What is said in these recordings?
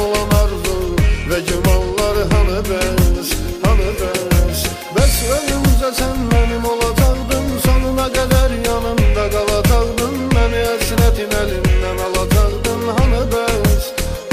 olan arzu ve gümanlar hanı bəs, hanı bəs. Bəs ölümcə sən mənim olacaqdın, sonuna qədər yanımda qalacaqdın, məni həsrətin əlindən alacaqdın, hanı bəs,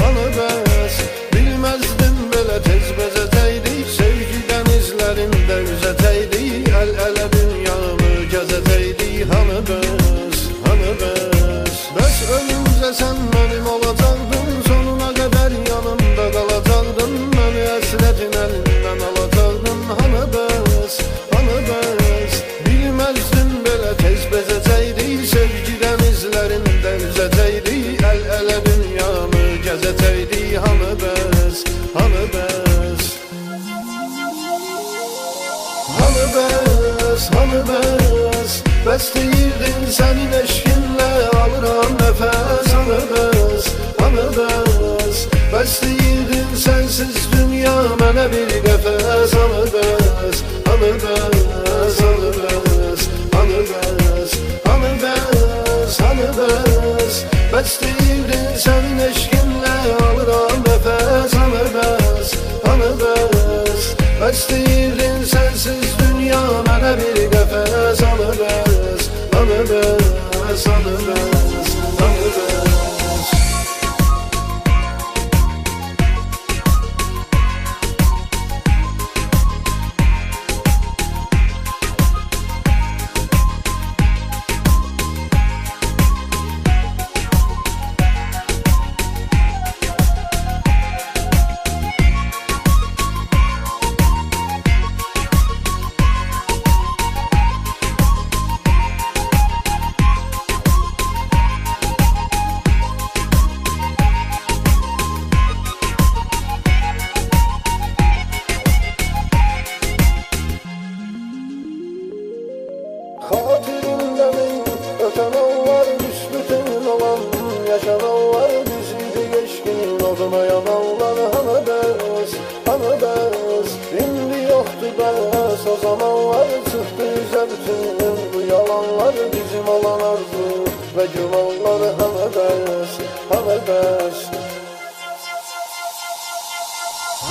hanı bəs. Bilməzdim belə tez bezəcəkdik, sevgi dənizlərində üzəcəkdik, əl-ələ dünyamı gəzəcəkdik, hanı bəs, hanı bəs. Bəs ölümcə sən mənim olacaqdın, sonuna qədər yanımda qalacaqdın, məni həsrətin əlindən alacaqdın, hanı bəs, hanı bəs. Bilməzdim belə tez bezəcəkdik, sevgi dənizlərində üzəcəkdik, əl-ələ dünyamı gəzəcəkdik, hanı bəs, hanı bəs. Hanı bəs, hanı bəs. Bəs deyirdin sənin eşkinlə alıram nəfəs, hanı bəs, hanı bəs. Bəs deyirdin sənsiz dünya mənə bir qəfəs, hanı bəs, hanı bəs, hanı bəs, hanı bəs, hanı bəs, hanı bəs. Bəs deyirdin sənin eşkinlə alıram nəfəs, hanı bəs, hanı bəs. Bəs deyirdin sənsiz dünya mənə bir qəfəs, hanı bəs, hanı bəs, hanı bəs, hanı bəs. Xatirimdəmin ötən anlar büsbütün olan, yaşananlar biziydi geçkin oduna yananlar, hanı bəs, hanı bəs. İndi yoxdur bəs, o zamanlar çıxdı üzə bütün bu yalanlar, bizim olan arzu və gümanlar, hanı bəs, hanı bəs.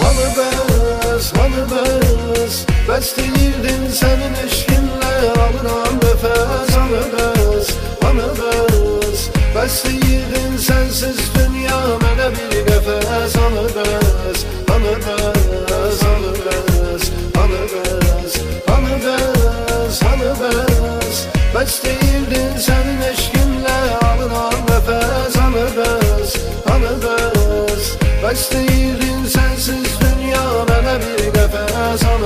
Hanı bəs, hanı bəs. Bəs deyirdin sənin eşkinlə alıram nəfəs, hanı bəs, hanı bəs. Bəs deyirdin sənsiz dünya mənə bir qəfəs, hanı bəs, hanı bəs, hanı bəs, hanı bəs, hanı bəs, hanı bəs. Bəs deyirdin sənin eşkinlə alıram nəfəs, hanı bəs, hanı bəs. Bəs deyirdin sənsiz dünya mənə bir qəfəs, hanı